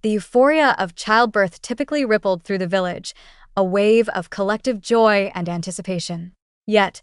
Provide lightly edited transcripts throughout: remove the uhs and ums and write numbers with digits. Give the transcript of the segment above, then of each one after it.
The euphoria of childbirth typically rippled through the village, a wave of collective joy and anticipation. Yet,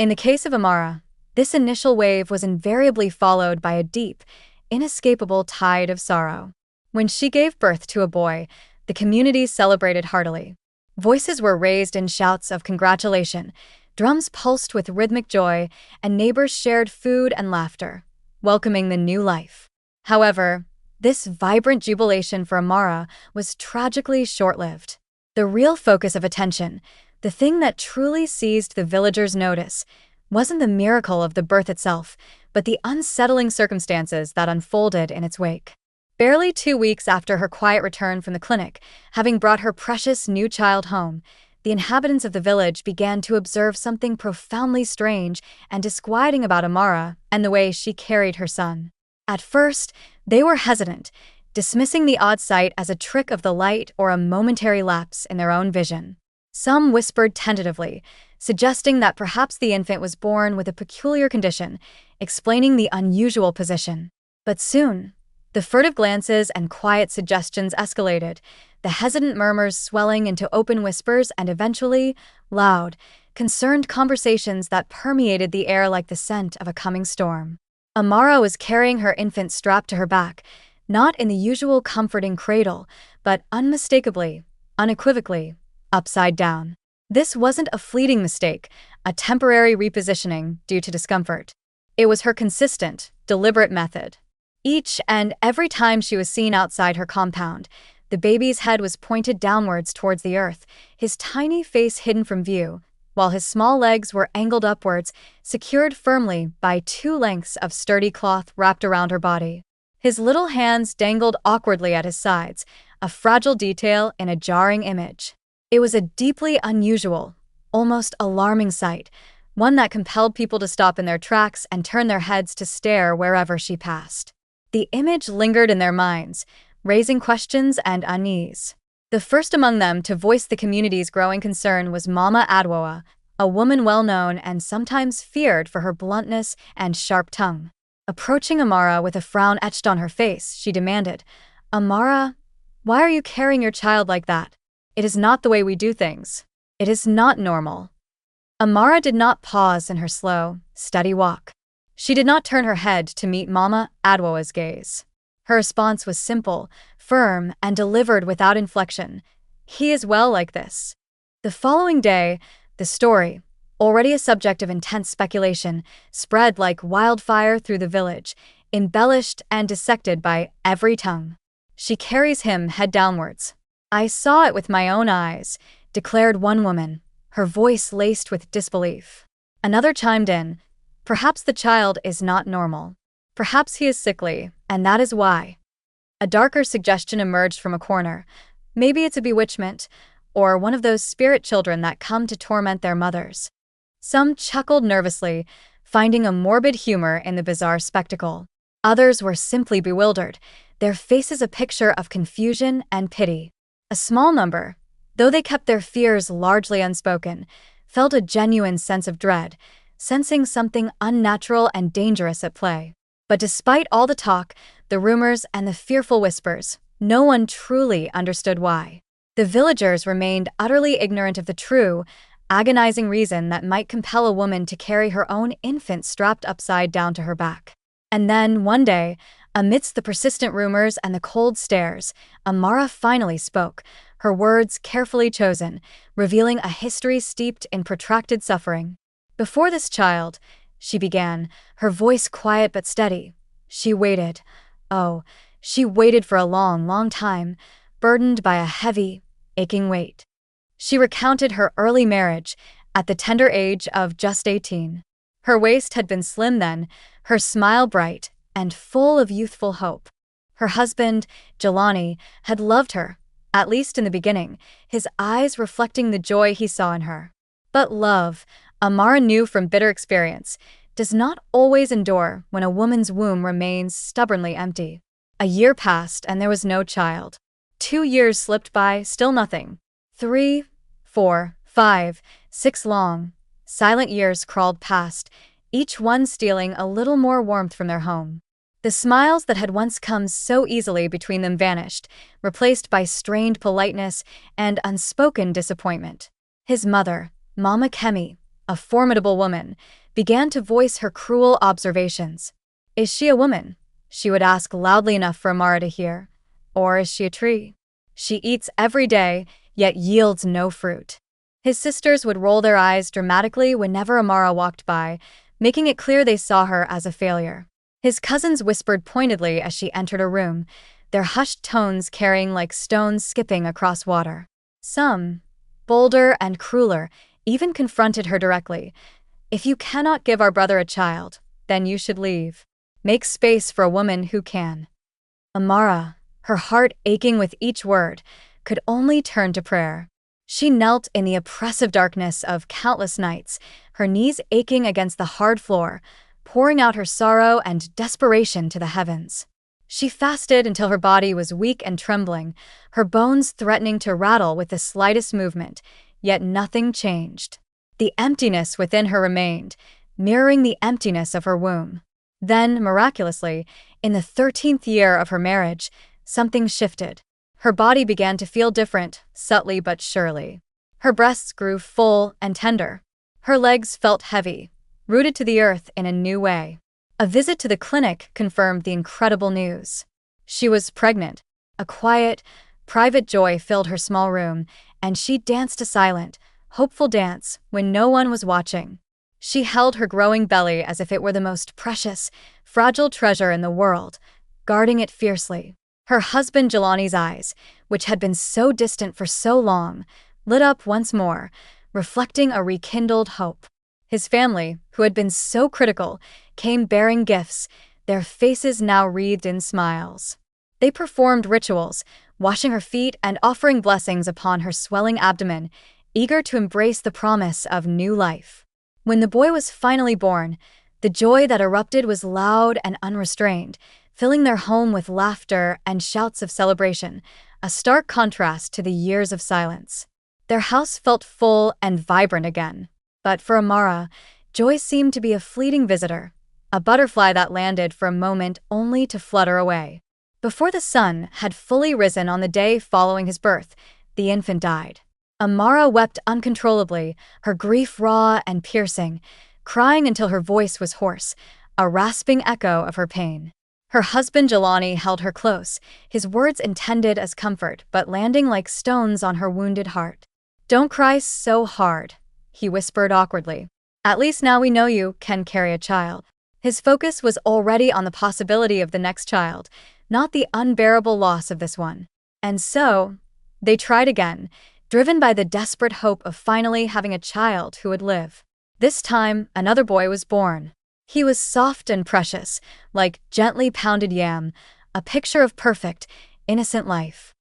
in the case of Amara, this initial wave was invariably followed by a deep, inescapable tide of sorrow. When she gave birth to a boy, the community celebrated heartily. Voices were raised in shouts of congratulation, drums pulsed with rhythmic joy, and neighbors shared food and laughter, welcoming the new life. However, this vibrant jubilation for Amara was tragically short-lived. The real focus of attention, the thing that truly seized the villagers' notice, wasn't the miracle of the birth itself, but the unsettling circumstances that unfolded in its wake. Barely 2 weeks after her quiet return from the clinic, having brought her precious new child home, the inhabitants of the village began to observe something profoundly strange and disquieting about Amara and the way she carried her son. At first, they were hesitant, dismissing the odd sight as a trick of the light or a momentary lapse in their own vision. Some whispered tentatively, suggesting that perhaps the infant was born with a peculiar condition, explaining the unusual position. But soon, the furtive glances and quiet suggestions escalated, the hesitant murmurs swelling into open whispers and eventually, loud, concerned conversations that permeated the air like the scent of a coming storm. Amara was carrying her infant strapped to her back, not in the usual comforting cradle, but unmistakably, unequivocally, upside down. This wasn't a fleeting mistake, a temporary repositioning due to discomfort. It was her consistent, deliberate method. Each and every time she was seen outside her compound, the baby's head was pointed downwards towards the earth, his tiny face hidden from view, while his small legs were angled upwards, secured firmly by 2 lengths of sturdy cloth wrapped around her body. His little hands dangled awkwardly at his sides, a fragile detail in a jarring image. It was a deeply unusual, almost alarming sight, one that compelled people to stop in their tracks and turn their heads to stare wherever she passed. The image lingered in their minds, raising questions and unease. The first among them to voice the community's growing concern was Mama Adwoa, a woman well known and sometimes feared for her bluntness and sharp tongue. Approaching Amara with a frown etched on her face, she demanded, "Amara, why are you carrying your child like that? It is not the way we do things. It is not normal." Amara did not pause in her slow, steady walk. She did not turn her head to meet Mama Adwoa's gaze. Her response was simple, firm, and delivered without inflection. "He is well like this." The following day, the story, already a subject of intense speculation, spread like wildfire through the village, embellished and dissected by every tongue. "She carries him head downwards. I saw it with my own eyes," declared one woman, her voice laced with disbelief. Another chimed in, "Perhaps the child is not normal. Perhaps he is sickly, and that is why." A darker suggestion emerged from a corner. "Maybe it's a bewitchment, or one of those spirit children that come to torment their mothers." Some chuckled nervously, finding a morbid humor in the bizarre spectacle. Others were simply bewildered, their faces a picture of confusion and pity. A small number, though they kept their fears largely unspoken, felt a genuine sense of dread, sensing something unnatural and dangerous at play. But despite all the talk, the rumors, and the fearful whispers, no one truly understood why. The villagers remained utterly ignorant of the true, agonizing reason that might compel a woman to carry her own infant strapped upside down to her back. And then, one day, amidst the persistent rumors and the cold stares, Amara finally spoke, her words carefully chosen, revealing a history steeped in protracted suffering. "Before this child," she began, her voice quiet but steady, "she waited. Oh, she waited for a long, long time, burdened by a heavy, aching weight." She recounted her early marriage, at the tender age of just 18. Her waist had been slim then, her smile bright, and full of youthful hope. Her husband, Jelani, had loved her, at least in the beginning, his eyes reflecting the joy he saw in her. But love, Amara knew from bitter experience, does not always endure when a woman's womb remains stubbornly empty. A year passed and there was no child. 2 years slipped by, still nothing. 3, 4, 5, 6 long, silent years crawled past, each one stealing a little more warmth from their home. The smiles that had once come so easily between them vanished, replaced by strained politeness and unspoken disappointment. His mother, Mama Kemi, a formidable woman, began to voice her cruel observations. "Is she a woman?" she would ask loudly enough for Amara to hear. "Or is she a tree? She eats every day, yet yields no fruit." His sisters would roll their eyes dramatically whenever Amara walked by, making it clear they saw her as a failure. His cousins whispered pointedly as she entered a room, their hushed tones carrying like stones skipping across water. Some, bolder and crueler, even confronted her directly. "If you cannot give our brother a child, then you should leave. Make space for a woman who can." Amara, her heart aching with each word, could only turn to prayer. She knelt in the oppressive darkness of countless nights, her knees aching against the hard floor, pouring out her sorrow and desperation to the heavens. She fasted until her body was weak and trembling, her bones threatening to rattle with the slightest movement, yet nothing changed. The emptiness within her remained, mirroring the emptiness of her womb. Then, miraculously, in the 13th year of her marriage, something shifted. Her body began to feel different, subtly but surely. Her breasts grew full and tender. Her legs felt heavy, rooted to the earth in a new way. A visit to the clinic confirmed the incredible news. She was pregnant. A quiet, private joy filled her small room, and she danced a silent, hopeful dance when no one was watching. She held her growing belly as if it were the most precious, fragile treasure in the world, guarding it fiercely. Her husband Jelani's eyes, which had been so distant for so long, lit up once more, reflecting a rekindled hope. His family, who had been so critical, came bearing gifts, their faces now wreathed in smiles. They performed rituals, washing her feet and offering blessings upon her swelling abdomen, eager to embrace the promise of new life. When the boy was finally born, the joy that erupted was loud and unrestrained, filling their home with laughter and shouts of celebration, a stark contrast to the years of silence. Their house felt full and vibrant again. But for Amara, joy seemed to be a fleeting visitor, a butterfly that landed for a moment only to flutter away. Before the sun had fully risen on the day following his birth, the infant died. Amara wept uncontrollably, her grief raw and piercing, crying until her voice was hoarse, a rasping echo of her pain. Her husband Jelani held her close, his words intended as comfort but landing like stones on her wounded heart. "Don't cry so hard," he whispered awkwardly. "At least now we know you can carry a child." His focus was already on the possibility of the next child, not the unbearable loss of this one. And so, they tried again, driven by the desperate hope of finally having a child who would live. This time, another boy was born. He was soft and precious, like gently pounded yam, a picture of perfect, innocent life.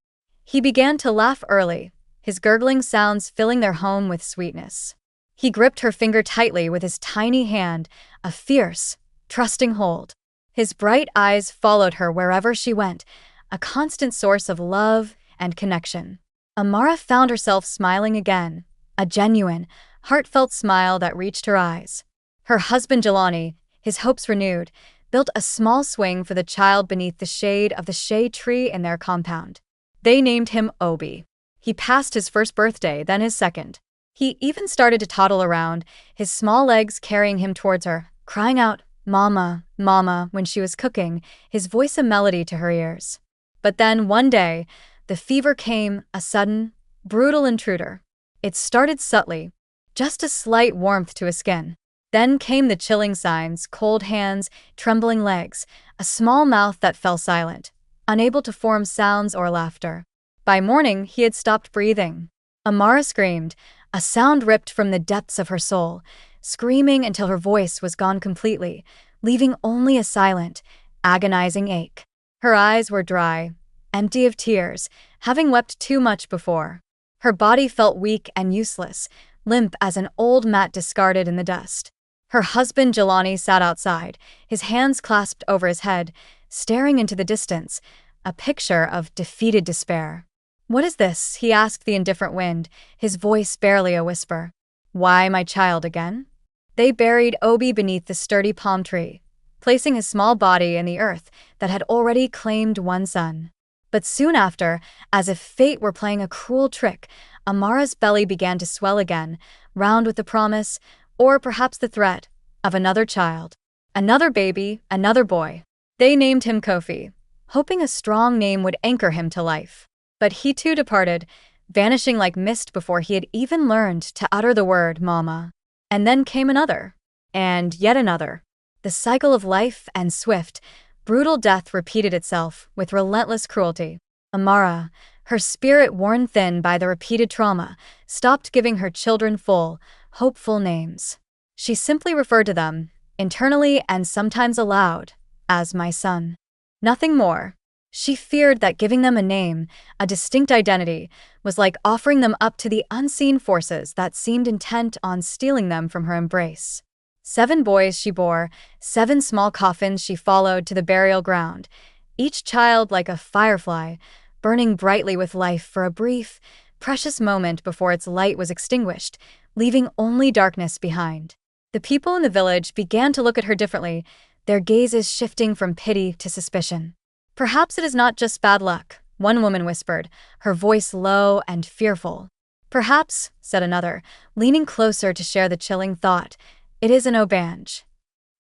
He began to laugh early, his gurgling sounds filling their home with sweetness. He gripped her finger tightly with his tiny hand, a fierce, trusting hold. His bright eyes followed her wherever she went, a constant source of love and connection. Amara found herself smiling again, a genuine, heartfelt smile that reached her eyes. Her husband Jelani, his hopes renewed, built a small swing for the child beneath the shade of the shea tree in their compound. They named him Obi. He passed his first birthday, then his second. He even started to toddle around, his small legs carrying him towards her, crying out, "Mama, Mama," when she was cooking, his voice a melody to her ears. But then, one day, the fever came, a sudden, brutal intruder. It started subtly, just a slight warmth to his skin. Then came the chilling signs: cold hands, trembling legs, a small mouth that fell silent, unable to form sounds or laughter. By morning, he had stopped breathing. Amara screamed, a sound ripped from the depths of her soul, screaming until her voice was gone completely, leaving only a silent, agonizing ache. Her eyes were dry, empty of tears, having wept too much before. Her body felt weak and useless, limp as an old mat discarded in the dust. Her husband Jelani sat outside, his hands clasped over his head, staring into the distance, a picture of defeated despair. "What is this?" he asked the indifferent wind, his voice barely a whisper. "Why, my child again?" They buried Obi beneath the sturdy palm tree, placing his small body in the earth that had already claimed one son. But soon after, as if fate were playing a cruel trick, Amara's belly began to swell again, round with the promise, or perhaps the threat, of another child. Another baby, another boy. They named him Kofi, hoping a strong name would anchor him to life. But he too departed, vanishing like mist before he had even learned to utter the word mama. And then came another, and yet another. The cycle of life and swift, brutal death repeated itself with relentless cruelty. Amara, her spirit worn thin by the repeated trauma, stopped giving her children full, hopeful names. She simply referred to them, internally and sometimes aloud, as my son. Nothing more. She feared that giving them a name, a distinct identity, was like offering them up to the unseen forces that seemed intent on stealing them from her embrace. 7 boys she bore, 7 small coffins she followed to the burial ground, each child like a firefly, burning brightly with life for a brief, precious moment before its light was extinguished, leaving only darkness behind. The people in the village began to look at her differently, their gazes shifting from pity to suspicion. "Perhaps it is not just bad luck," one woman whispered, her voice low and fearful. "Perhaps," said another, leaning closer to share the chilling thought, "it is an Obanj."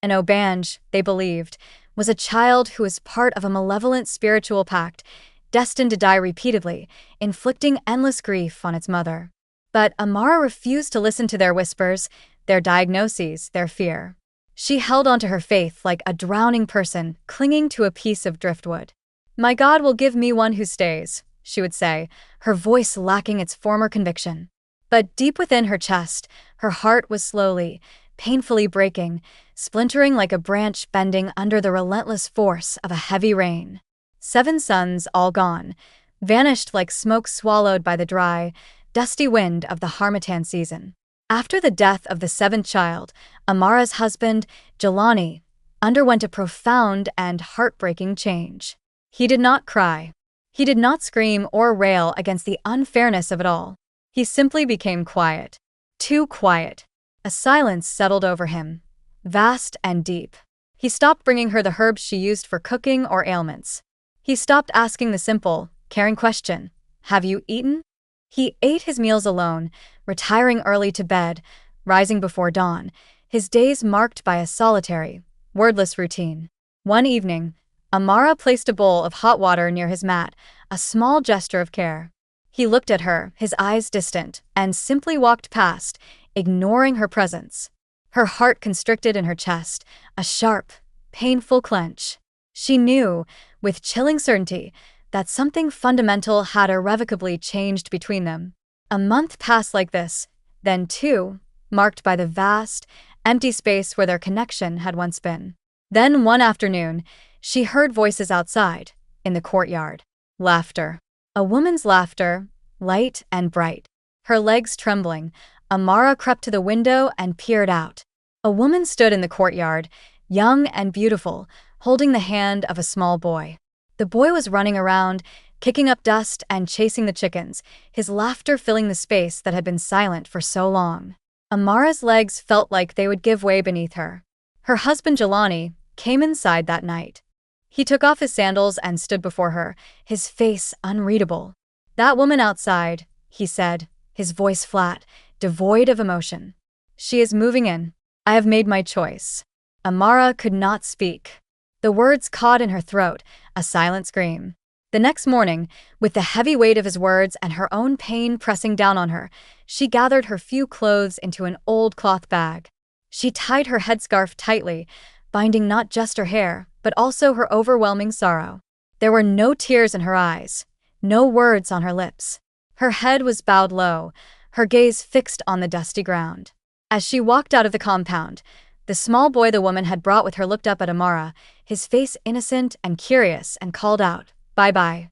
An Obanj, they believed, was a child who was part of a malevolent spiritual pact, destined to die repeatedly, inflicting endless grief on its mother. But Amara refused to listen to their whispers, their diagnoses, their fear. She held onto her faith like a drowning person clinging to a piece of driftwood. "My God will give me one who stays," she would say, her voice lacking its former conviction. But deep within her chest, her heart was slowly, painfully breaking, splintering like a branch bending under the relentless force of a heavy rain. 7 sons all gone, vanished like smoke swallowed by the dry, dusty wind of the harmattan season. After the death of the 7th child, Amara's husband, Jelani, underwent a profound and heartbreaking change. He did not cry. He did not scream or rail against the unfairness of it all. He simply became quiet. Too quiet. A silence settled over him, vast and deep. He stopped bringing her the herbs she used for cooking or ailments. He stopped asking the simple, caring question, "Have you eaten?" He ate his meals alone, retiring early to bed, rising before dawn, his days marked by a solitary, wordless routine. One evening, Amara placed a bowl of hot water near his mat, a small gesture of care. He looked at her, his eyes distant, and simply walked past, ignoring her presence. Her heart constricted in her chest, a sharp, painful clench. She knew, with chilling certainty, that something fundamental had irrevocably changed between them. A month passed like this, then 2, marked by the vast, empty space where their connection had once been. Then one afternoon, she heard voices outside, in the courtyard. Laughter. A woman's laughter, light and bright. Her legs trembling, Amara crept to the window and peered out. A woman stood in the courtyard, young and beautiful, holding the hand of a small boy. The boy was running around, kicking up dust and chasing the chickens, his laughter filling the space that had been silent for so long. Amara's legs felt like they would give way beneath her. Her husband Jelani came inside that night. He took off his sandals and stood before her, his face unreadable. "That woman outside," he said, his voice flat, devoid of emotion. "She is moving in. I have made my choice." Amara could not speak. The words caught in her throat, a silent scream. The next morning, with the heavy weight of his words and her own pain pressing down on her, she gathered her few clothes into an old cloth bag. She tied her headscarf tightly, binding not just her hair, but also her overwhelming sorrow. There were no tears in her eyes, no words on her lips. Her head was bowed low, her gaze fixed on the dusty ground. As she walked out of the compound, the small boy the woman had brought with her looked up at Amara, his face innocent and curious, and called out, "Bye-bye."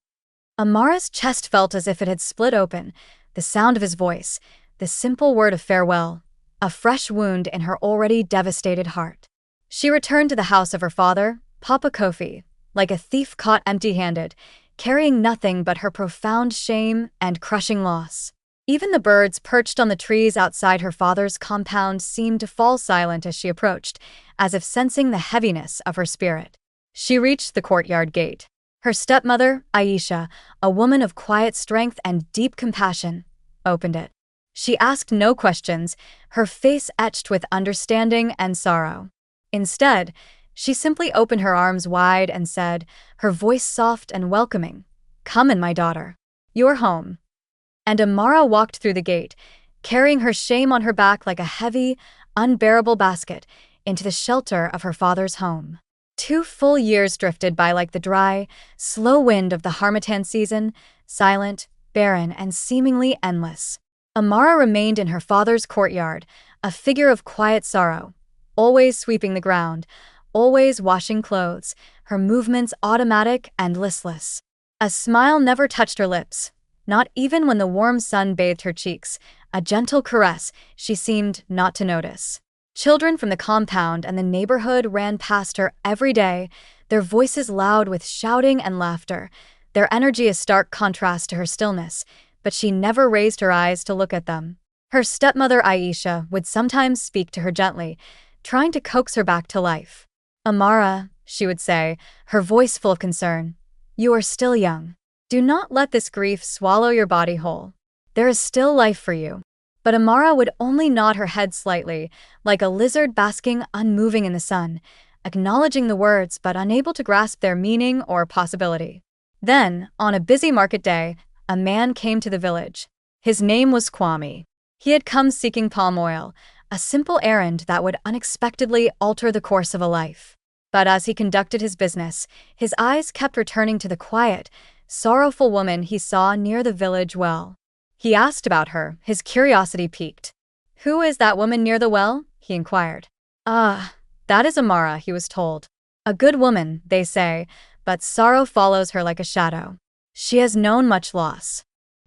Amara's chest felt as if it had split open, the sound of his voice, the simple word of farewell, a fresh wound in her already devastated heart. She returned to the house of her father, Papa Kofi, like a thief caught empty-handed, carrying nothing but her profound shame and crushing loss. Even the birds perched on the trees outside her father's compound seemed to fall silent as she approached, as if sensing the heaviness of her spirit. She reached the courtyard gate. Her stepmother, Aisha, a woman of quiet strength and deep compassion, opened it. She asked no questions, her face etched with understanding and sorrow. Instead, she simply opened her arms wide and said, her voice soft and welcoming, "Come in, my daughter. You're home." And Amara walked through the gate, carrying her shame on her back like a heavy, unbearable basket, into the shelter of her father's home. 2 full years drifted by like the dry, slow wind of the harmattan season, silent, barren, and seemingly endless. Amara remained in her father's courtyard, a figure of quiet sorrow, always sweeping the ground, always washing clothes, her movements automatic and listless. A smile never touched her lips, not even when the warm sun bathed her cheeks, a gentle caress she seemed not to notice. Children from the compound and the neighborhood ran past her every day, their voices loud with shouting and laughter, their energy a stark contrast to her stillness, but she never raised her eyes to look at them. Her stepmother Aisha would sometimes speak to her gently, trying to coax her back to life. "Amara," she would say, her voice full of concern, "you are still young. Do not let this grief swallow your body whole. There is still life for you." But Amara would only nod her head slightly, like a lizard basking unmoving in the sun, acknowledging the words but unable to grasp their meaning or possibility. Then, on a busy market day, a man came to the village. His name was Kwame. He had come seeking palm oil, a simple errand that would unexpectedly alter the course of a life. But as he conducted his business, his eyes kept returning to the quiet, sorrowful woman he saw near the village well. He asked about her, his curiosity piqued. "Who is that woman near the well?" he inquired. "Ah, that is Amara," he was told. "A good woman, they say, but sorrow follows her like a shadow. She has known much loss."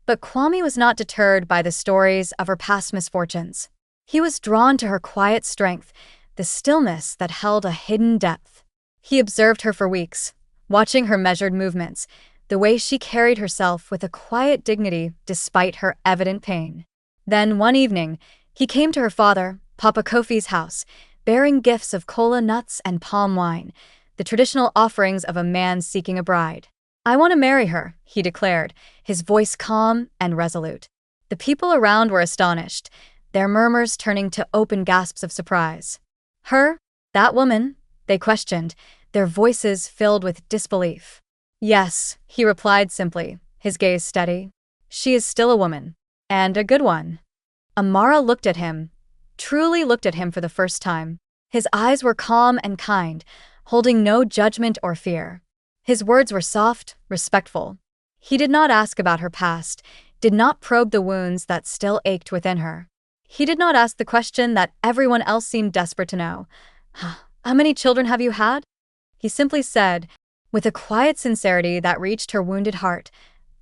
But Kwame was not deterred by the stories of her past misfortunes. He was drawn to her quiet strength, the stillness that held a hidden depth. He observed her for weeks, watching her measured movements, the way she carried herself with a quiet dignity despite her evident pain. Then, one evening, he came to her father, Papa Kofi's house, bearing gifts of kola nuts and palm wine, the traditional offerings of a man seeking a bride. "I want to marry her," he declared, his voice calm and resolute. The people around were astonished, their murmurs turning to open gasps of surprise. "Her? That woman?" they questioned, their voices filled with disbelief. "Yes," he replied simply, his gaze steady. "She is still a woman. And a good one." Amara looked at him, truly looked at him for the first time. His eyes were calm and kind, holding no judgment or fear. His words were soft, respectful. He did not ask about her past, did not probe the wounds that still ached within her. He did not ask the question that everyone else seemed desperate to know. "How many children have you had?" He simply said, with a quiet sincerity that reached her wounded heart,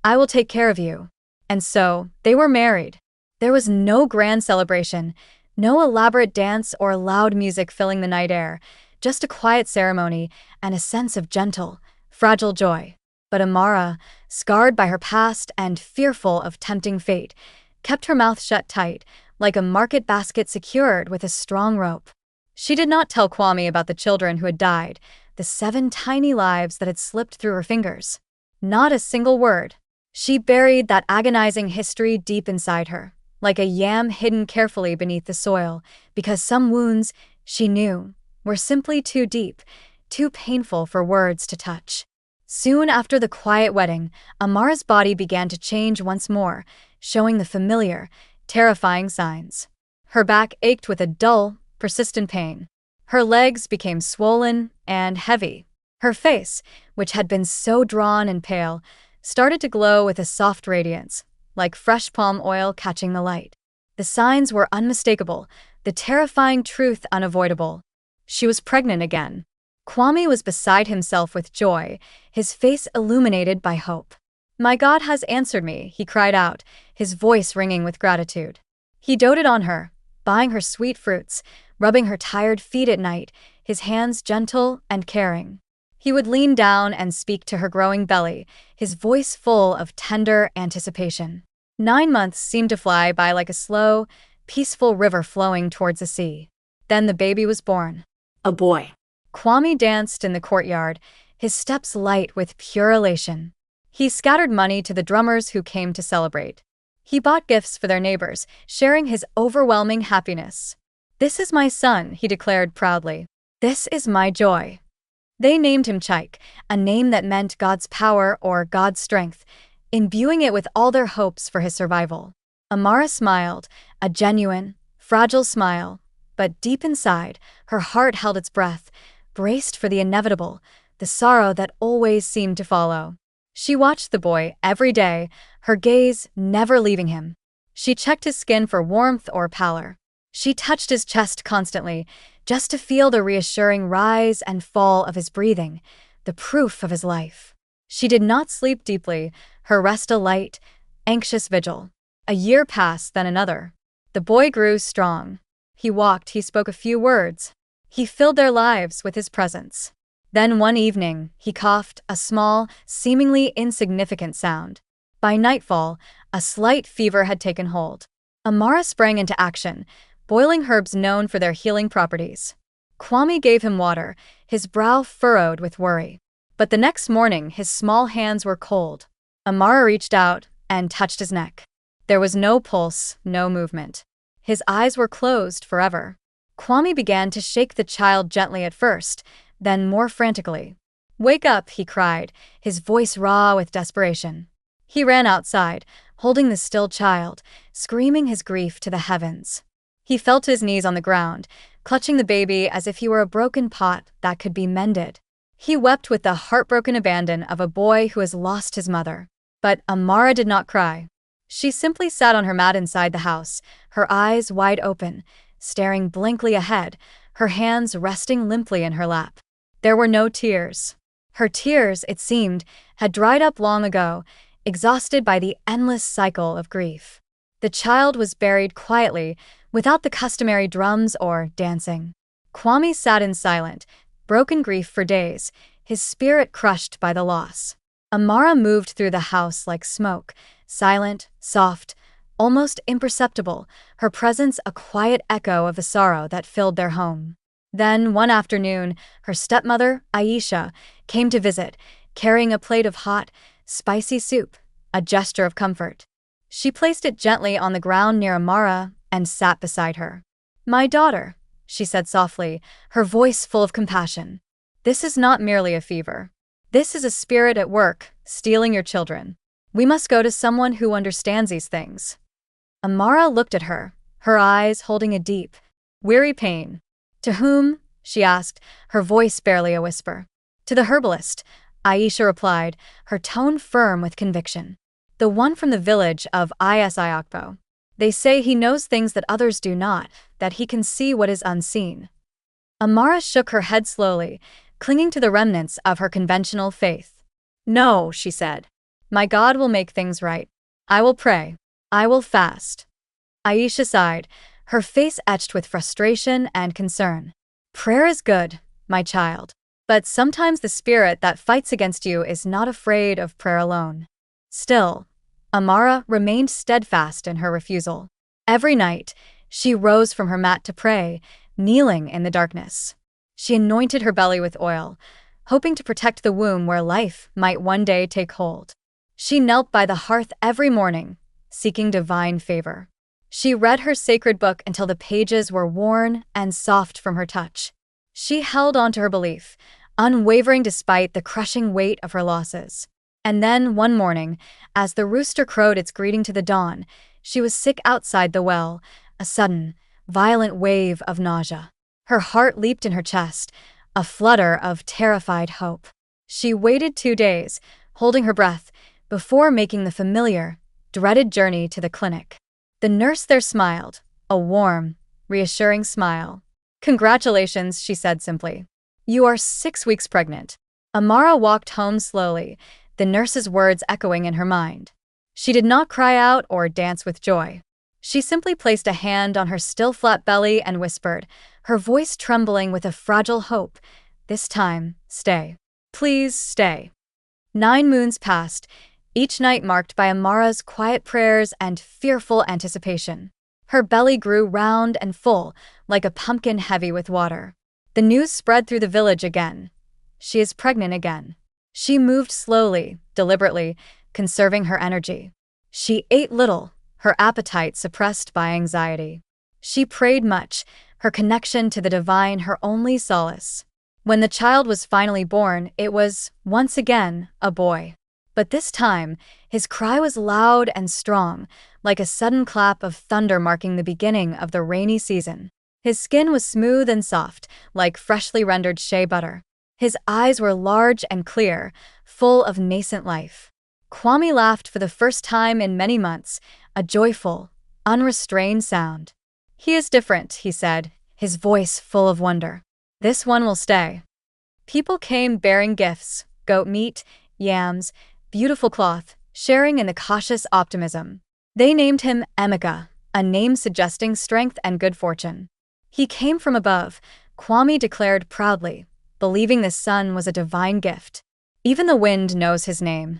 "I will take care of you." And so, they were married. There was no grand celebration, no elaborate dance or loud music filling the night air, just a quiet ceremony and a sense of gentle, fragile joy. But Amara, scarred by her past and fearful of tempting fate, kept her mouth shut tight, like a market basket secured with a strong rope. She did not tell Kwame about the children who had died, the 7 tiny lives that had slipped through her fingers. Not a single word. She buried that agonizing history deep inside her, like a yam hidden carefully beneath the soil, because some wounds, she knew, were simply too deep, too painful for words to touch. Soon after the quiet wedding, Amara's body began to change once more, showing the familiar, terrifying signs. Her back ached with a dull, persistent pain. Her legs became swollen and heavy. Her face, which had been so drawn and pale, started to glow with a soft radiance, like fresh palm oil catching the light. The signs were unmistakable, the terrifying truth unavoidable. She was pregnant again. Kwame was beside himself with joy, his face illuminated by hope. "My God has answered me," he cried out, his voice ringing with gratitude. He doted on her, buying her sweet fruits, rubbing her tired feet at night, his hands gentle and caring. He would lean down and speak to her growing belly, his voice full of tender anticipation. 9 months seemed to fly by like a slow, peaceful river flowing towards the sea. Then the baby was born. A boy. Kwame danced in the courtyard, his steps light with pure elation. He scattered money to the drummers who came to celebrate. He bought gifts for their neighbors, sharing his overwhelming happiness. "This is my son," he declared proudly. "This is my joy." They named him Chaik, a name that meant God's power or God's strength, imbuing it with all their hopes for his survival. Amara smiled, a genuine, fragile smile, but deep inside, her heart held its breath, braced for the inevitable, the sorrow that always seemed to follow. She watched the boy every day, her gaze never leaving him. She checked his skin for warmth or pallor. She touched his chest constantly, just to feel the reassuring rise and fall of his breathing, the proof of his life. She did not sleep deeply, her rest a light, anxious vigil. A year passed, then another. The boy grew strong. He walked, he spoke a few words. He filled their lives with his presence. Then one evening, he coughed, a small, seemingly insignificant sound. By nightfall, a slight fever had taken hold. Amara sprang into action, boiling herbs known for their healing properties. Kwame gave him water, his brow furrowed with worry. But the next morning, his small hands were cold. Amara reached out and touched his neck. There was no pulse, no movement. His eyes were closed forever. Kwame began to shake the child gently at first, then more frantically. "Wake up," he cried, his voice raw with desperation. He ran outside, holding the still child, screaming his grief to the heavens. He fell to his knees on the ground, clutching the baby as if he were a broken pot that could be mended. He wept with the heartbroken abandon of a boy who has lost his mother. But Amara did not cry. She simply sat on her mat inside the house, her eyes wide open, staring blankly ahead, her hands resting limply in her lap. There were no tears. Her tears, it seemed, had dried up long ago, exhausted by the endless cycle of grief. The child was buried quietly, without the customary drums or dancing. Kwame sat in silent, broken grief for days, his spirit crushed by the loss. Amara moved through the house like smoke, silent, soft, almost imperceptible, her presence a quiet echo of the sorrow that filled their home. Then, one afternoon, her stepmother, Aisha, came to visit, carrying a plate of hot, spicy soup, a gesture of comfort. She placed it gently on the ground near Amara and sat beside her. "My daughter," she said softly, her voice full of compassion. "This is not merely a fever. This is a spirit at work, stealing your children. We must go to someone who understands these things." Amara looked at her, her eyes holding a deep, weary pain. "To whom?" she asked, her voice barely a whisper. "To the herbalist," Aisha replied, her tone firm with conviction. "The one from the village of Isiakbo. They say he knows things that others do not, that he can see what is unseen." Amara shook her head slowly, clinging to the remnants of her conventional faith. "No," she said. "My God will make things right. I will pray. I will fast." Aisha sighed, her face etched with frustration and concern. "Prayer is good, my child. But sometimes the spirit that fights against you is not afraid of prayer alone." Still, Amara remained steadfast in her refusal. Every night, she rose from her mat to pray, kneeling in the darkness. She anointed her belly with oil, hoping to protect the womb where life might one day take hold. She knelt by the hearth every morning, seeking divine favor. She read her sacred book until the pages were worn and soft from her touch. She held on to her belief, unwavering despite the crushing weight of her losses. And then, one morning, as the rooster crowed its greeting to the dawn, she was sick outside the well, a sudden, violent wave of nausea. Her heart leaped in her chest, a flutter of terrified hope. She waited 2 days, holding her breath, before making the familiar, dreaded journey to the clinic. The nurse there smiled, a warm, reassuring smile. "Congratulations," she said simply. "You are 6 weeks pregnant." Amara walked home slowly, the nurse's words echoing in her mind. She did not cry out or dance with joy. She simply placed a hand on her still flat belly and whispered, her voice trembling with a fragile hope, "This time, stay. Please stay." 9 moons passed, each night marked by Amara's quiet prayers and fearful anticipation. Her belly grew round and full, like a pumpkin heavy with water. The news spread through the village again. She is pregnant again. She moved slowly, deliberately, conserving her energy. She ate little, her appetite suppressed by anxiety. She prayed much, her connection to the divine her only solace. When the child was finally born, it was, once again, a boy. But this time, his cry was loud and strong, like a sudden clap of thunder marking the beginning of the rainy season. His skin was smooth and soft, like freshly rendered shea butter. His eyes were large and clear, full of nascent life. Kwame laughed for the first time in many months, a joyful, unrestrained sound. "He is different," he said, his voice full of wonder. "This one will stay." People came bearing gifts, goat meat, yams, beautiful cloth, sharing in the cautious optimism. They named him Enkay, a name suggesting strength and good fortune. He came from above, Kwame declared proudly, believing this son was a divine gift. Even the wind knows his name.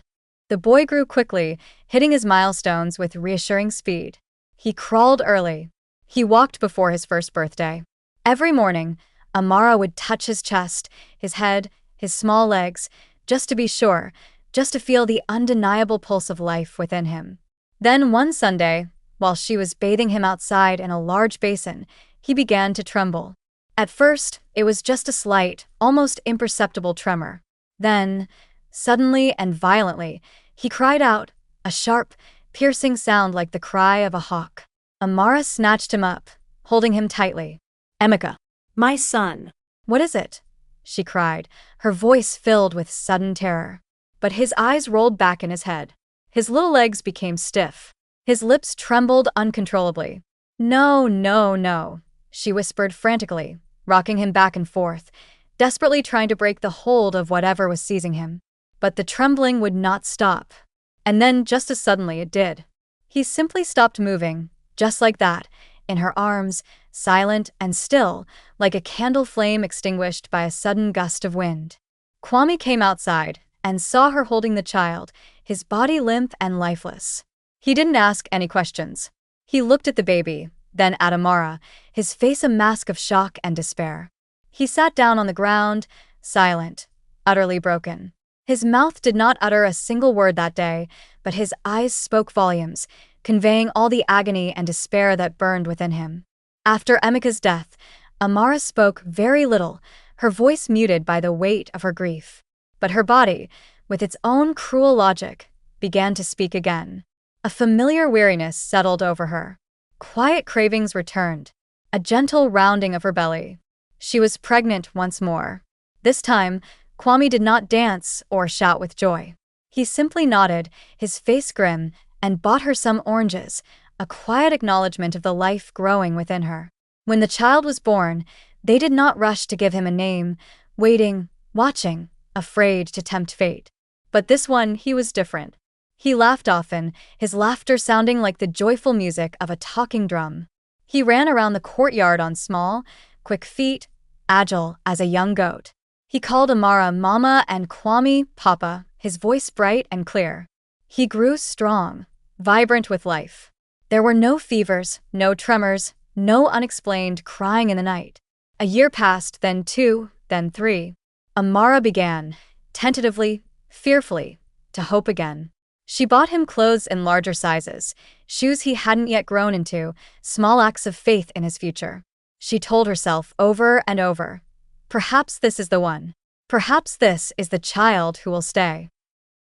The boy grew quickly, hitting his milestones with reassuring speed. He crawled early. He walked before his first birthday. Every morning, Amara would touch his chest, his head, his small legs, just to be sure, just to feel the undeniable pulse of life within him. Then one Sunday, while she was bathing him outside in a large basin, he began to tremble. At first, it was just a slight, almost imperceptible tremor. Then, suddenly and violently, he cried out, a sharp, piercing sound like the cry of a hawk. Amara snatched him up, holding him tightly. "Enkay, My son." "What is it?" she cried, her voice filled with sudden terror. But his eyes rolled back in his head. His little legs became stiff. His lips trembled uncontrollably. "No, no, no," she whispered frantically, rocking him back and forth, desperately trying to break the hold of whatever was seizing him. But the trembling would not stop. And then, just as suddenly, it did. He simply stopped moving, just like that, in her arms, silent and still, like a candle flame extinguished by a sudden gust of wind. Kwame came outside and saw her holding the child, his body limp and lifeless. He didn't ask any questions. He looked at the baby, then at Amara, his face a mask of shock and despair. He sat down on the ground, silent, utterly broken. His mouth did not utter a single word that day, but his eyes spoke volumes, conveying all the agony and despair that burned within him. After Enkay's death, Amara spoke very little, her voice muted by the weight of her grief. But her body, with its own cruel logic, began to speak again. A familiar weariness settled over her. Quiet cravings returned, a gentle rounding of her belly. She was pregnant once more. This time, Kwame did not dance or shout with joy. He simply nodded, his face grim, and bought her some oranges, a quiet acknowledgement of the life growing within her. When the child was born, they did not rush to give him a name, waiting, watching, afraid to tempt fate. But this one, he was different. He laughed often, his laughter sounding like the joyful music of a talking drum. He ran around the courtyard on small, quick feet, agile as a young goat. He called Amara Mama and Kwame Papa, his voice bright and clear. He grew strong, vibrant with life. There were no fevers, no tremors, no unexplained crying in the night. A year passed, then 2, then 3. Amara began, tentatively, fearfully, to hope again. She bought him clothes in larger sizes, shoes he hadn't yet grown into, small acts of faith in his future. She told herself over and over, perhaps this is the one. Perhaps this is the child who will stay.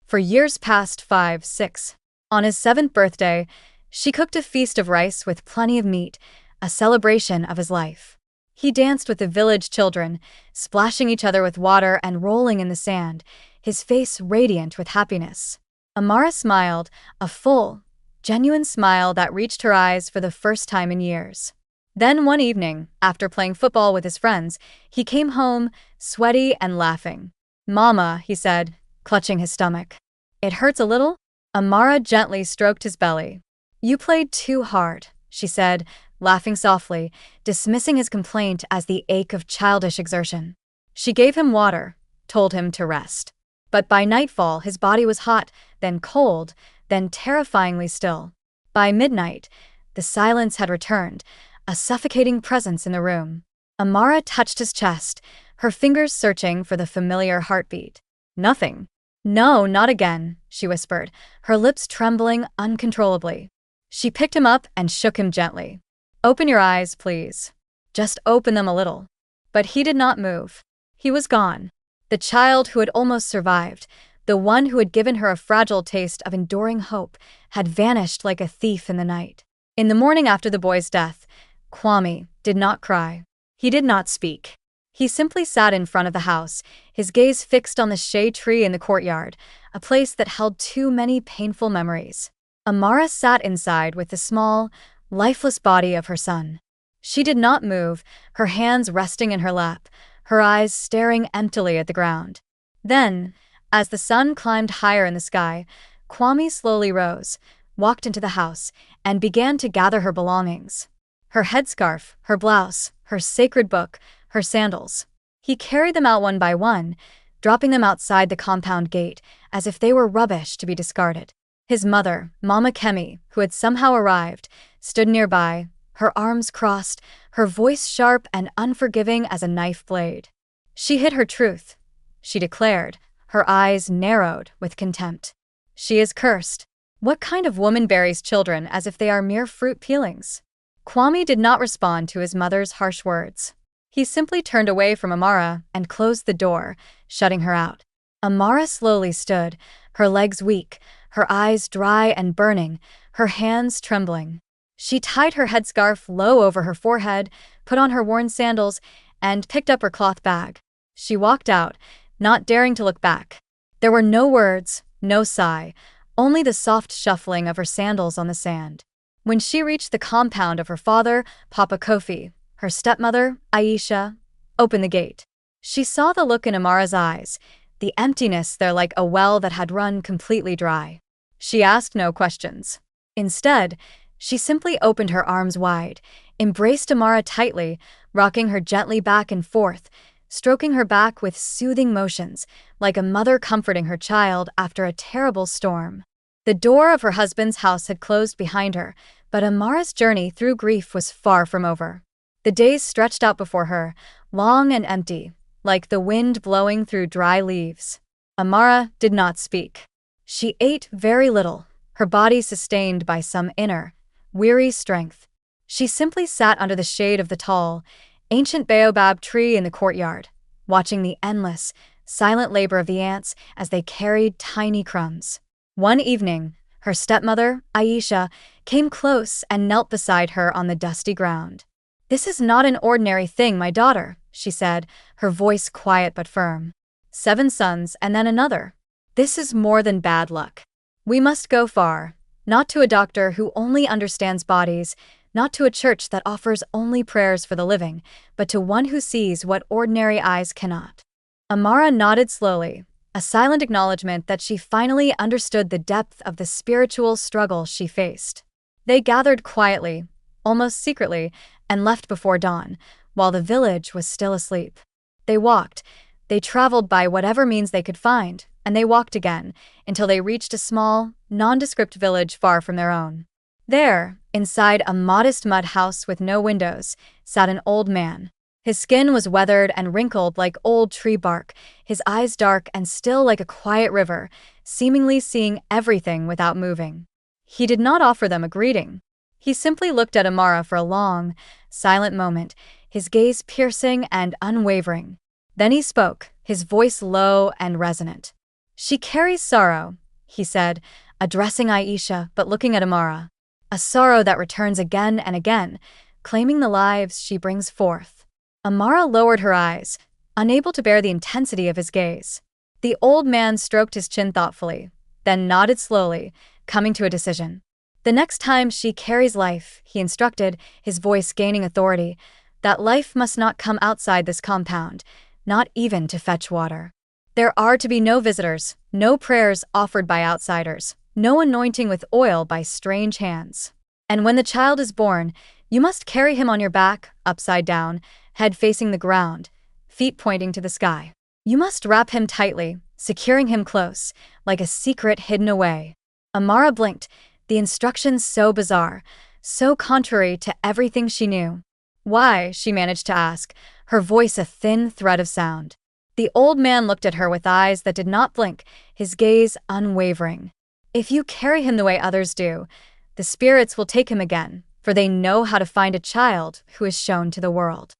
For years passed 5, 6. On his 7th birthday, she cooked a feast of rice with plenty of meat, a celebration of his life. He danced with the village children, splashing each other with water and rolling in the sand, his face radiant with happiness. Amara smiled, a full, genuine smile that reached her eyes for the first time in years. Then one evening, after playing football with his friends, he came home, sweaty and laughing. "Mama," he said, clutching his stomach. "It hurts a little?" Amara gently stroked his belly. "You played too hard," she said, laughing softly, dismissing his complaint as the ache of childish exertion. She gave him water, told him to rest. But by nightfall, his body was hot, then cold, then terrifyingly still. By midnight, the silence had returned, a suffocating presence in the room. Amara touched his chest, her fingers searching for the familiar heartbeat. Nothing. No, not again, she whispered, her lips trembling uncontrollably. She picked him up and shook him gently. Open your eyes, please. Just open them a little. But he did not move. He was gone. The child who had almost survived, the one who had given her a fragile taste of enduring hope, had vanished like a thief in the night. In the morning after the boy's death, Kwame did not cry. He did not speak. He simply sat in front of the house, his gaze fixed on the shade tree in the courtyard, a place that held too many painful memories. Amara sat inside with the small, lifeless body of her son. She did not move, her hands resting in her lap, her eyes staring emptily at the ground. Then, as the sun climbed higher in the sky, Kwame slowly rose, walked into the house, and began to gather her belongings. Her headscarf, her blouse, her sacred book, her sandals. He carried them out one by one, dropping them outside the compound gate as if they were rubbish to be discarded. His mother, Mama Kemi, who had somehow arrived, stood nearby, her arms crossed, her voice sharp and unforgiving as a knife blade. She hid her truth, she declared, her eyes narrowed with contempt. She is cursed. What kind of woman buries children as if they are mere fruit peelings? Kwame did not respond to his mother's harsh words. He simply turned away from Amara and closed the door, shutting her out. Amara slowly stood, her legs weak, her eyes dry and burning, her hands trembling. She tied her headscarf low over her forehead, put on her worn sandals, and picked up her cloth bag. She walked out, not daring to look back. There were no words, no sigh, only the soft shuffling of her sandals on the sand. When she reached the compound of her father, Papa Kofi, her stepmother, Aisha, opened the gate. She saw the look in Amara's eyes, the emptiness there like a well that had run completely dry. She asked no questions. Instead, she simply opened her arms wide, embraced Amara tightly, rocking her gently back and forth, stroking her back with soothing motions, like a mother comforting her child after a terrible storm. The door of her husband's house had closed behind her, but Amara's journey through grief was far from over. The days stretched out before her, long and empty, like the wind blowing through dry leaves. Amara did not speak. She ate very little, her body sustained by some inner, weary strength. She simply sat under the shade of the tall, ancient baobab tree in the courtyard, watching the endless, silent labor of the ants as they carried tiny crumbs. One evening, her stepmother, Aisha, came close and knelt beside her on the dusty ground. "This is not an ordinary thing, my daughter," she said, her voice quiet but firm. 7 sons and then another. This is more than bad luck. We must go far, not to a doctor who only understands bodies, not to a church that offers only prayers for the living, but to one who sees what ordinary eyes cannot. Amara nodded slowly, a silent acknowledgement that she finally understood the depth of the spiritual struggle she faced. They gathered quietly, almost secretly, and left before dawn, while the village was still asleep. They walked, they traveled by whatever means they could find, and they walked again, until they reached a small, nondescript village far from their own. There, inside a modest mud house with no windows, sat an old man. His skin was weathered and wrinkled like old tree bark, his eyes dark and still like a quiet river, seemingly seeing everything without moving. He did not offer them a greeting. He simply looked at Amara for a long, silent moment, his gaze piercing and unwavering. Then he spoke, his voice low and resonant. "She carries sorrow," he said, addressing Aisha but looking at Amara. "A sorrow that returns again and again, claiming the lives she brings forth." Amara lowered her eyes, unable to bear the intensity of his gaze. The old man stroked his chin thoughtfully, then nodded slowly, coming to a decision. "The next time she carries life," he instructed, his voice gaining authority, "that life must not come outside this compound, not even to fetch water. There are to be no visitors, no prayers offered by outsiders, no anointing with oil by strange hands. And when the child is born, you must carry him on your back, upside down, head facing the ground, feet pointing to the sky. You must wrap him tightly, securing him close, like a secret hidden away. Amara blinked, the instructions so bizarre, so contrary to everything she knew. Why? She managed to ask, her voice a thin thread of sound. The old man looked at her with eyes that did not blink, his gaze unwavering. If you carry him the way others do, the spirits will take him again, for they know how to find a child who is shown to the world.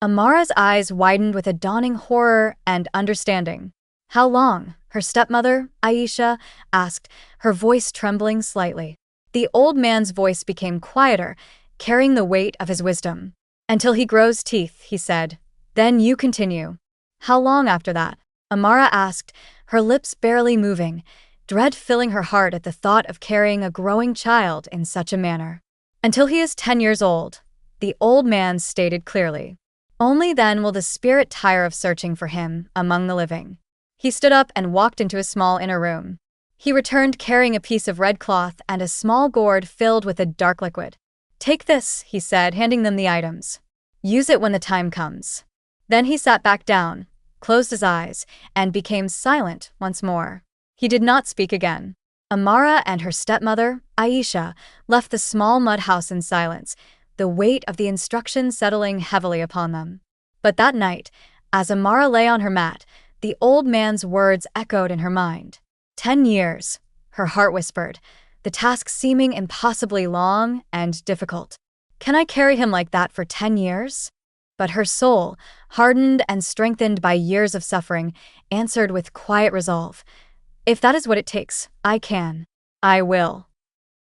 Amara's eyes widened with a dawning horror and understanding. How long? Her stepmother, Aisha, asked, her voice trembling slightly. The old man's voice became quieter, carrying the weight of his wisdom. Until he grows teeth, he said. Then you continue. How long after that? Amara asked, her lips barely moving, dread filling her heart at the thought of carrying a growing child in such a manner. Until he is 10 years old, the old man stated clearly. Only then will the spirit tire of searching for him among the living. He stood up and walked into a small inner room. He returned carrying a piece of red cloth and a small gourd filled with a dark liquid. Take this, he said, handing them the items. Use it when the time comes. Then he sat back down, closed his eyes, and became silent once more. He did not speak again. Amara and her stepmother, Aisha, left the small mud house in silence, the weight of the instructions settling heavily upon them. But that night, as Amara lay on her mat, the old man's words echoed in her mind. 10 years, her heart whispered, the task seeming impossibly long and difficult. Can I carry him like that for 10 years? But her soul, hardened and strengthened by years of suffering, answered with quiet resolve. If that is what it takes, I can. I will.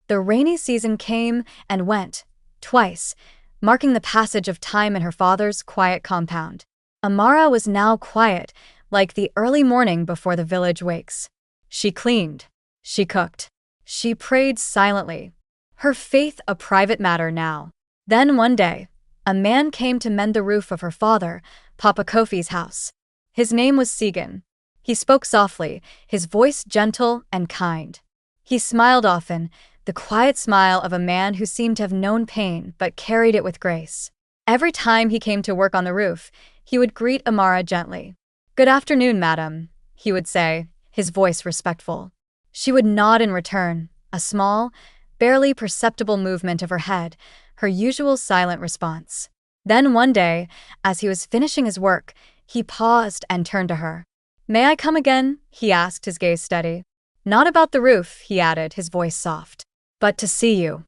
The rainy season came and went, twice, marking the passage of time in her father's quiet compound. Amara was now quiet, like the early morning before the village wakes. She cleaned. She cooked. She prayed silently, her faith a private matter now. Then one day, a man came to mend the roof of her father, Papa Kofi's house. His name was Segan. He spoke softly, his voice gentle and kind. He smiled often, the quiet smile of a man who seemed to have known pain but carried it with grace. Every time he came to work on the roof, he would greet Amara gently. Good afternoon, madam, he would say, his voice respectful. She would nod in return, a small, barely perceptible movement of her head, her usual silent response. Then one day, as he was finishing his work, he paused and turned to her. May I come again? He asked, his gaze steady. Not about the roof, he added, his voice soft, but to see you.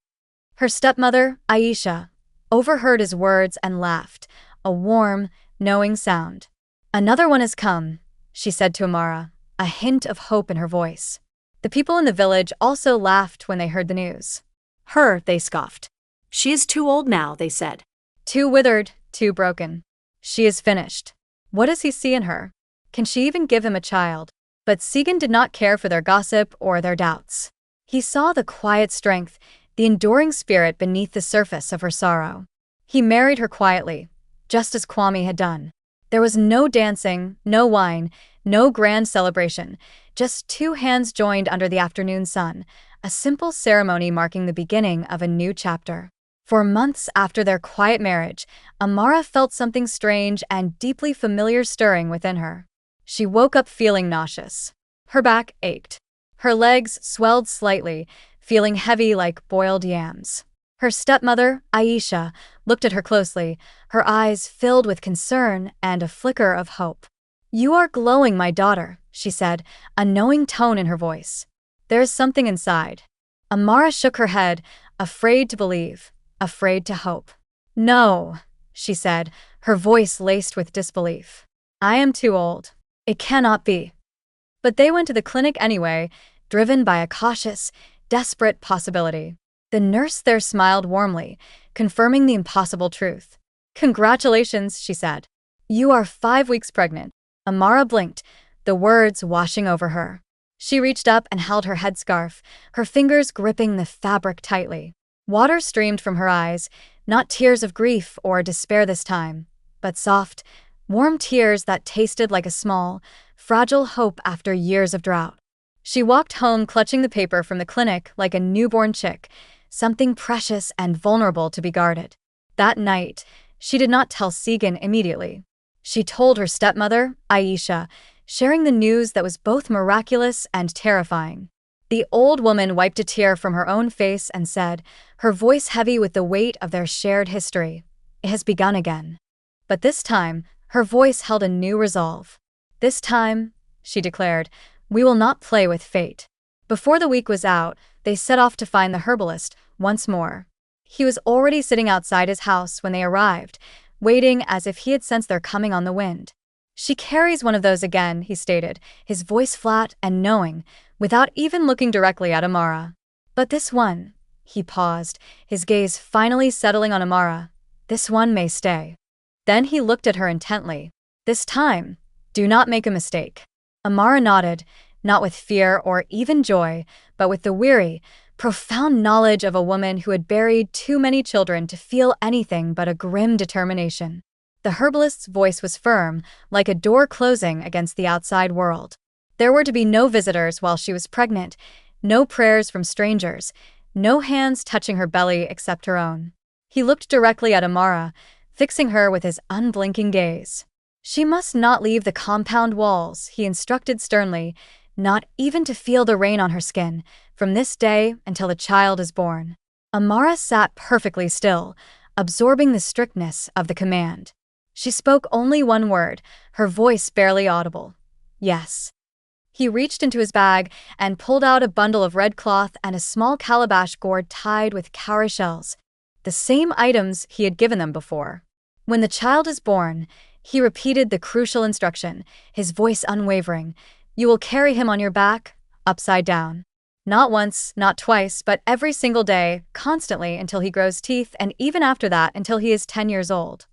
Her stepmother, Aisha, overheard his words and laughed, a warm, knowing sound. Another one has come, she said to Amara, a hint of hope in her voice. The people in the village also laughed when they heard the news. Her, they scoffed. She is too old now, they said. Too withered, too broken. She is finished. What does he see in her? Can she even give him a child? But Segan did not care for their gossip or their doubts. He saw the quiet strength, the enduring spirit beneath the surface of her sorrow. He married her quietly, just as Kwame had done. There was no dancing, no wine, no grand celebration, just two hands joined under the afternoon sun, a simple ceremony marking the beginning of a new chapter. For months after their quiet marriage, Amara felt something strange and deeply familiar stirring within her. She woke up feeling nauseous. Her back ached. Her legs swelled slightly, feeling heavy like boiled yams. Her stepmother, Aisha, looked at her closely, her eyes filled with concern and a flicker of hope. You are glowing, my daughter, she said, a knowing tone in her voice. There is something inside. Amara shook her head, afraid to believe, afraid to hope. No, she said, her voice laced with disbelief. I am too old. It cannot be. But they went to the clinic anyway, driven by a cautious, desperate possibility. The nurse there smiled warmly, confirming the impossible truth. Congratulations, she said. You are 5 weeks pregnant. Amara blinked, the words washing over her. She reached up and held her headscarf, her fingers gripping the fabric tightly. Water streamed from her eyes, not tears of grief or despair this time, but soft, warm tears that tasted like a small, fragile hope after years of drought. She walked home clutching the paper from the clinic like a newborn chick, something precious and vulnerable to be guarded. That night, she did not tell Segan immediately. She told her stepmother, Aisha, sharing the news that was both miraculous and terrifying. The old woman wiped a tear from her own face and said, her voice heavy with the weight of their shared history, "It has begun again." But this time, her voice held a new resolve. "This time," she declared, "we will not play with fate." Before the week was out, they set off to find the herbalist once more. He was already sitting outside his house when they arrived, waiting as if he had sensed their coming on the wind. "She carries one of those again," he stated, his voice flat and knowing, without even looking directly at Amara. "But this one," he paused, his gaze finally settling on Amara, "this one may stay." Then he looked at her intently. "This time, do not make a mistake." Amara nodded, not with fear or even joy, but with the weary, profound knowledge of a woman who had buried too many children to feel anything but a grim determination. The herbalist's voice was firm, like a door closing against the outside world. There were to be no visitors while she was pregnant, no prayers from strangers, no hands touching her belly except her own. He looked directly at Amara, fixing her with his unblinking gaze. "She must not leave the compound walls," he instructed sternly, "not even to feel the rain on her skin, from this day until the child is born." Amara sat perfectly still, absorbing the strictness of the command. She spoke only one word, her voice barely audible. "Yes." He reached into his bag and pulled out a bundle of red cloth and a small calabash gourd tied with cowrie shells, the same items he had given them before. "When the child is born," he repeated the crucial instruction, his voice unwavering, "you will carry him on your back, upside down. Not once, not twice, but every single day, constantly until he grows teeth, and even after that until he is 10 years old."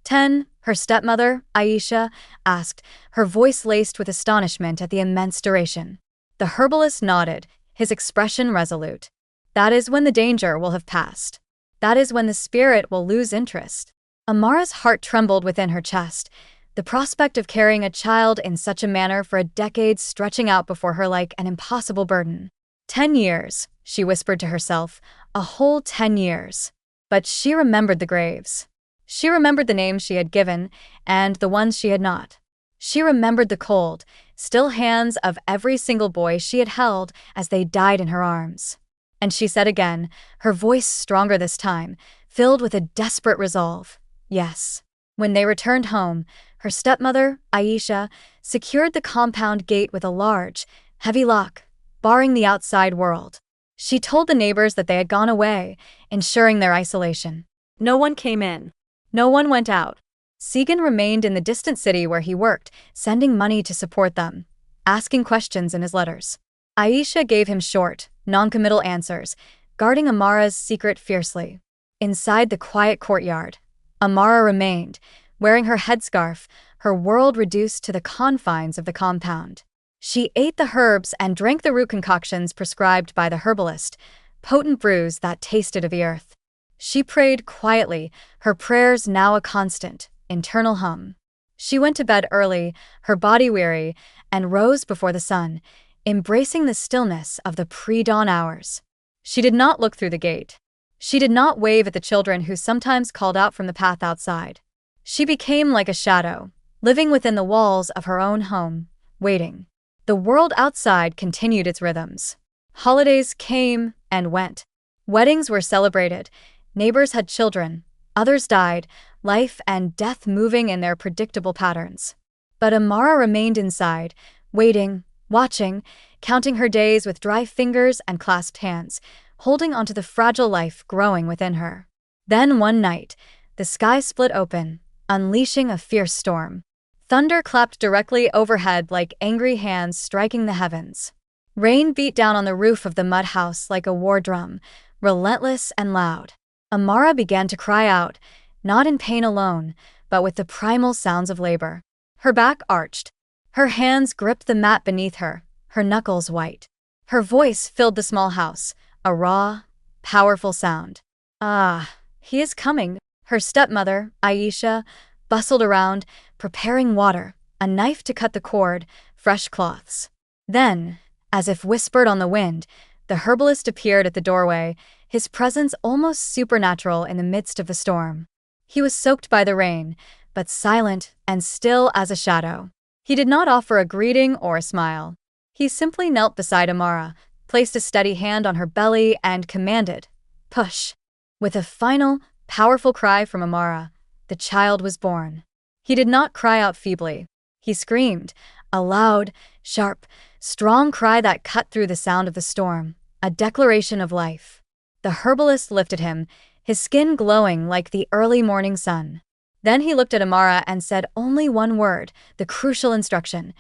10, her stepmother, Aisha, asked, her voice laced with astonishment at the immense duration. The herbalist nodded, his expression resolute. "That is when the danger will have passed. That is when the spirit will lose interest." Amara's heart trembled within her chest, the prospect of carrying a child in such a manner for a decade stretching out before her like an impossible burden. 10 years, she whispered to herself, a whole 10 years. But she remembered the graves. She remembered the names she had given, and the ones she had not. She remembered the cold, still hands of every single boy she had held as they died in her arms. And she said again, her voice stronger this time, filled with a desperate resolve, "Yes." When they returned home, her stepmother, Aisha, secured the compound gate with a large, heavy lock, barring the outside world. She told the neighbors that they had gone away, ensuring their isolation. No one came in. No one went out. Segan remained in the distant city where he worked, sending money to support them, asking questions in his letters. Aisha gave him short, noncommittal answers, guarding Amara's secret fiercely. Inside the quiet courtyard, Amara remained, wearing her headscarf, her world reduced to the confines of the compound. She ate the herbs and drank the root concoctions prescribed by the herbalist, potent brews that tasted of the earth. She prayed quietly, her prayers now a constant, internal hum. She went to bed early, her body weary, and rose before the sun, embracing the stillness of the pre-dawn hours. She did not look through the gate. She did not wave at the children who sometimes called out from the path outside. She became like a shadow, living within the walls of her own home, waiting. The world outside continued its rhythms. Holidays came and went. Weddings were celebrated. Neighbors had children. Others died, life and death moving in their predictable patterns. But Amara remained inside, waiting, watching, counting her days with dry fingers and clasped hands, holding onto the fragile life growing within her. Then one night, the sky split open, unleashing a fierce storm. Thunder clapped directly overhead like angry hands striking the heavens. Rain beat down on the roof of the mud house like a war drum, relentless and loud. Amara began to cry out, not in pain alone, but with the primal sounds of labor. Her back arched. Her hands gripped the mat beneath her, her knuckles white. Her voice filled the small house, a raw, powerful sound. "Ah, he is coming." Her stepmother, Aisha, bustled around, preparing water, a knife to cut the cord, fresh cloths. Then, as if whispered on the wind, the herbalist appeared at the doorway, his presence almost supernatural in the midst of the storm. He was soaked by the rain, but silent and still as a shadow. He did not offer a greeting or a smile. He simply knelt beside Amara, placed a steady hand on her belly, and commanded, "Push." With a final, powerful cry from Amara, the child was born. He did not cry out feebly. He screamed, a loud, sharp, strong cry that cut through the sound of the storm, a declaration of life. The herbalist lifted him, his skin glowing like the early morning sun. Then he looked at Amara and said only one word, the crucial instruction: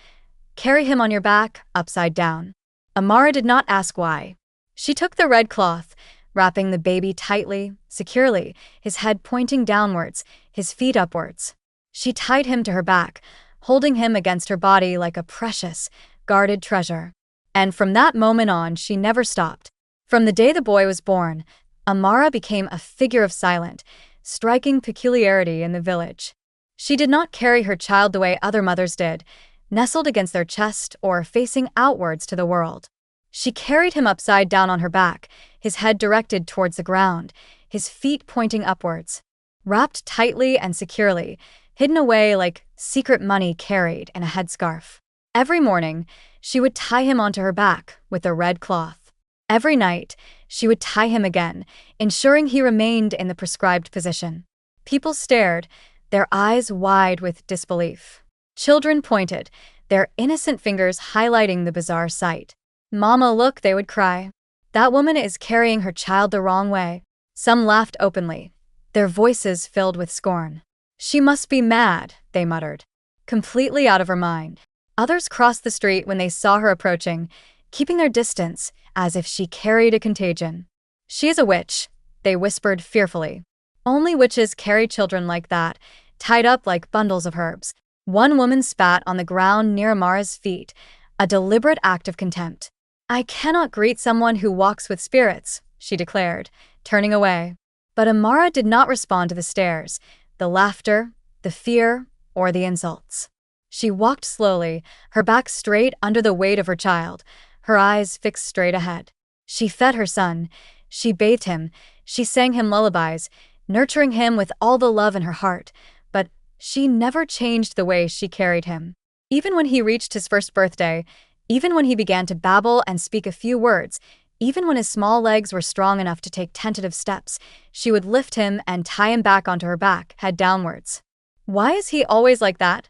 "Carry him on your back, upside down." Amara did not ask why. She took the red cloth, wrapping the baby tightly, securely, his head pointing downwards, his feet upwards. She tied him to her back, holding him against her body like a precious, guarded treasure. And from that moment on, she never stopped. From the day the boy was born, Amara became a figure of silent, striking peculiarity in the village. She did not carry her child the way other mothers did, nestled against their chest or facing outwards to the world. She carried him upside down on her back, his head directed towards the ground, his feet pointing upwards. Wrapped tightly and securely, hidden away like secret money carried in a headscarf. Every morning, she would tie him onto her back with a red cloth. Every night, she would tie him again, ensuring he remained in the prescribed position. People stared, their eyes wide with disbelief. Children pointed, their innocent fingers highlighting the bizarre sight. "Mama, look," they would cry. "That woman is carrying her child the wrong way." Some laughed openly, their voices filled with scorn. "She must be mad," they muttered, completely out of her mind. Others crossed the street when they saw her approaching, keeping their distance as if she carried a contagion. "She is a witch," they whispered fearfully. "Only witches carry children like that, tied up like bundles of herbs." One woman spat on the ground near Amara's feet, a deliberate act of contempt. "I cannot greet someone who walks with spirits," she declared, turning away. But Amara did not respond to the stares, the laughter, the fear, or the insults. She walked slowly, her back straight under the weight of her child, her eyes fixed straight ahead. She fed her son, she bathed him, she sang him lullabies, nurturing him with all the love in her heart, but she never changed the way she carried him. Even when he reached his first birthday, even when he began to babble and speak a few words, even when his small legs were strong enough to take tentative steps, she would lift him and tie him back onto her back, head downwards. "Why is he always like that?"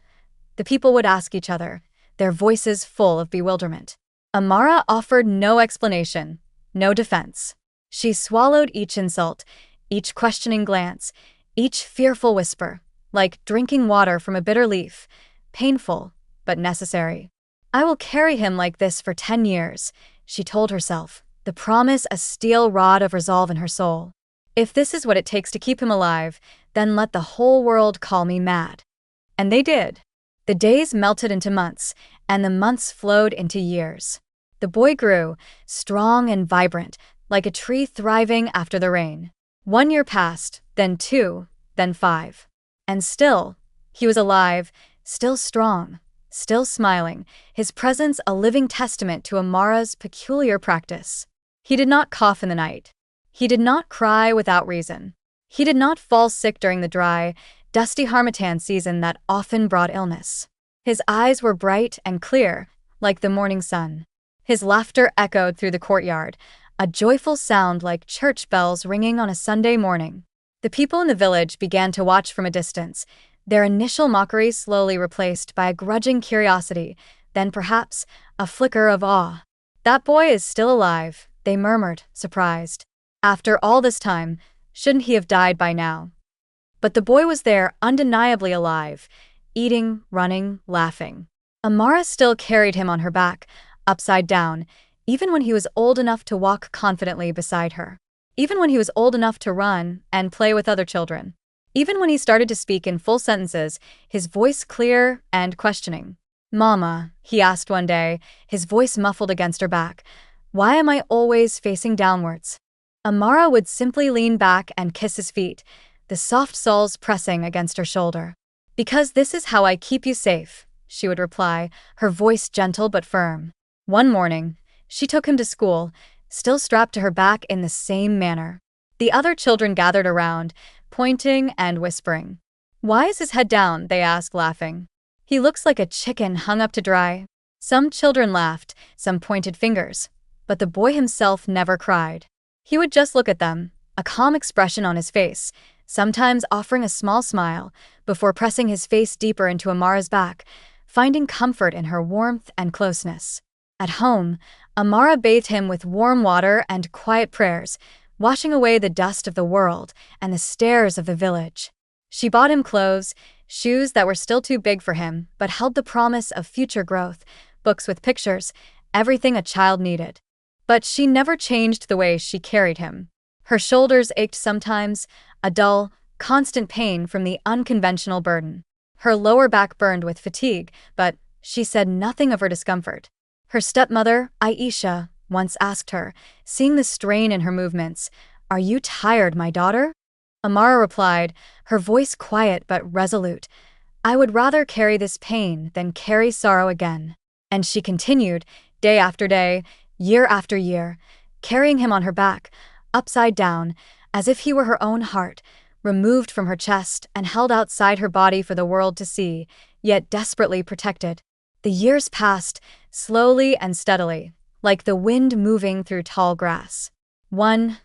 the people would ask each other, their voices full of bewilderment. Amara offered no explanation, no defense. She swallowed each insult, each questioning glance, each fearful whisper, like drinking water from a bitter leaf, painful but necessary. "I will carry him like this for 10 years, she told herself, the promise a steel rod of resolve in her soul. "If this is what it takes to keep him alive, then let the whole world call me mad." And they did. The days melted into months, and the months flowed into years. The boy grew, strong and vibrant, like a tree thriving after the rain. 1 year passed, then 2, then 5. And still, he was alive, still strong, still smiling, his presence a living testament to Amara's peculiar practice. He did not cough in the night. He did not cry without reason. He did not fall sick during the dry, dusty harmattan season that often brought illness. His eyes were bright and clear, like the morning sun. His laughter echoed through the courtyard, a joyful sound like church bells ringing on a Sunday morning. The people in the village began to watch from a distance, their initial mockery slowly replaced by a grudging curiosity, then perhaps a flicker of awe. "That boy is still alive," they murmured, surprised. "After all this time, shouldn't he have died by now?" But the boy was there, undeniably alive, eating, running, laughing. Amara still carried him on her back, upside down, even when he was old enough to walk confidently beside her. Even when he was old enough to run and play with other children. Even when he started to speak in full sentences, his voice clear and questioning. "Mama," he asked one day, his voice muffled against her back, "why am I always facing downwards?" Amara would simply lean back and kiss his feet, the soft soles pressing against her shoulder. "Because this is how I keep you safe," she would reply, her voice gentle but firm. One morning, she took him to school, still strapped to her back in the same manner. The other children gathered around, pointing and whispering. Why is his head down? They asked, laughing. He looks like a chicken hung up to dry. Some children laughed, some pointed fingers, but the boy himself never cried. He would just look at them, a calm expression on his face, sometimes offering a small smile, before pressing his face deeper into Amara's back, finding comfort in her warmth and closeness. At home, Amara bathed him with warm water and quiet prayers, washing away the dust of the world and the stares of the village. She bought him clothes, shoes that were still too big for him but held the promise of future growth, books with pictures, everything a child needed. But she never changed the way she carried him. Her shoulders ached sometimes, a dull, constant pain from the unconventional burden. Her lower back burned with fatigue, but she said nothing of her discomfort. Her stepmother, Aisha, once asked her, seeing the strain in her movements, "Are you tired, my daughter?" Amara replied, her voice quiet but resolute, "I would rather carry this pain than carry sorrow again." And she continued, day after day, year after year, carrying him on her back, upside down, as if he were her own heart, removed from her chest and held outside her body for the world to see, yet desperately protected. The years passed, slowly and steadily, like the wind moving through tall grass. 1,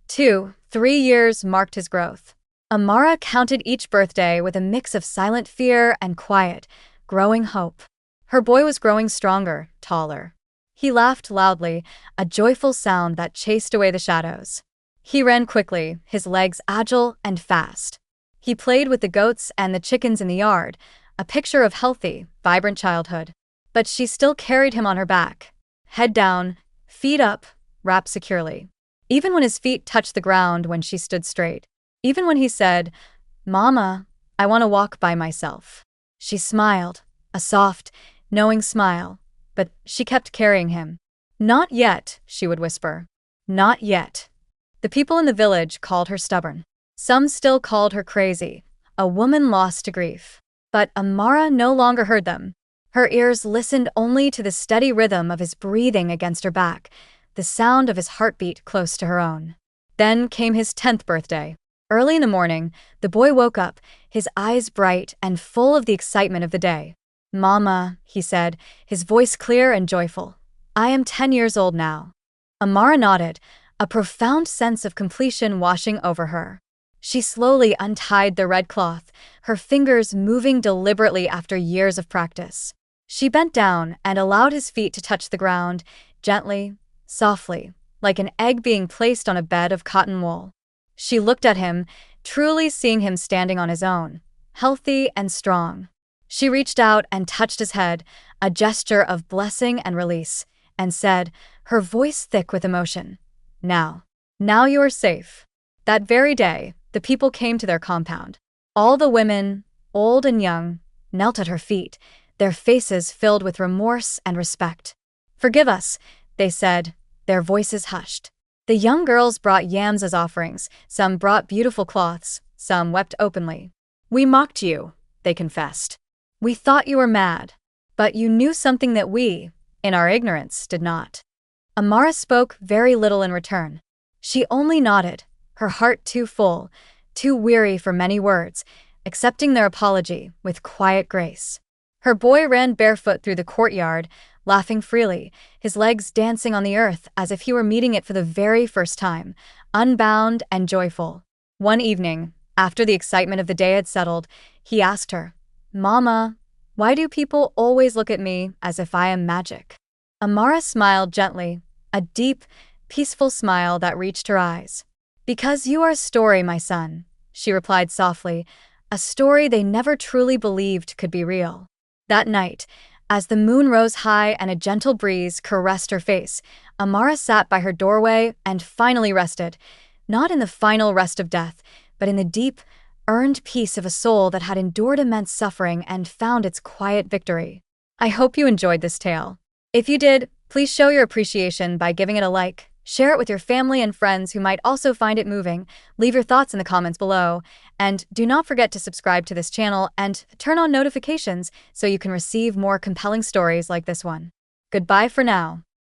2, 3 years marked his growth. Amara counted each birthday with a mix of silent fear and quiet, growing hope. Her boy was growing stronger, taller. He laughed loudly, a joyful sound that chased away the shadows. He ran quickly, his legs agile and fast. He played with the goats and the chickens in the yard, a picture of healthy, vibrant childhood. But she still carried him on her back, head down, feet up, wrapped securely. Even when his feet touched the ground when she stood straight. Even when he said, "Mama, I want to walk by myself." She smiled, a soft, knowing smile, but she kept carrying him. "Not yet," she would whisper. "Not yet." The people in the village called her stubborn. Some still called her crazy, a woman lost to grief. But Amara no longer heard them. Her ears listened only to the steady rhythm of his breathing against her back, the sound of his heartbeat close to her own. Then came his 10th birthday. Early in the morning, the boy woke up, his eyes bright and full of the excitement of the day. "Mama," he said, his voice clear and joyful. "I am 10 years old now." Amara nodded, a profound sense of completion washing over her. She slowly untied the red cloth, her fingers moving deliberately after years of practice. She bent down and allowed his feet to touch the ground, gently, softly, like an egg being placed on a bed of cotton wool. She looked at him, truly seeing him standing on his own, healthy and strong. She reached out and touched his head, a gesture of blessing and release, and said, her voice thick with emotion, Now you are safe." That very day, the people came to their compound. All the women, old and young, knelt at her feet, their faces filled with remorse and respect. "Forgive us," they said, their voices hushed. The young girls brought yams as offerings, some brought beautiful cloths, some wept openly. "We mocked you," they confessed. "We thought you were mad. But you knew something that we, in our ignorance, did not." Amara spoke very little in return. She only nodded, her heart too full, too weary for many words, accepting their apology with quiet grace. Her boy ran barefoot through the courtyard, laughing freely, his legs dancing on the earth as if he were meeting it for the very first time, unbound and joyful. One evening, after the excitement of the day had settled, he asked her, "Mama, why do people always look at me as if I am magic?" Amara smiled gently, a deep, peaceful smile that reached her eyes. "Because you are a story, my son," she replied softly, a story they never truly believed could be real. That night, as the moon rose high and a gentle breeze caressed her face, Amara sat by her doorway and finally rested, not in the final rest of death, but in the deep, earned peace of a soul that had endured immense suffering and found its quiet victory. I hope you enjoyed this tale. If you did, please show your appreciation by giving it a like, share it with your family and friends who might also find it moving, leave your thoughts in the comments below, and do not forget to subscribe to this channel and turn on notifications so you can receive more compelling stories like this one. Goodbye for now.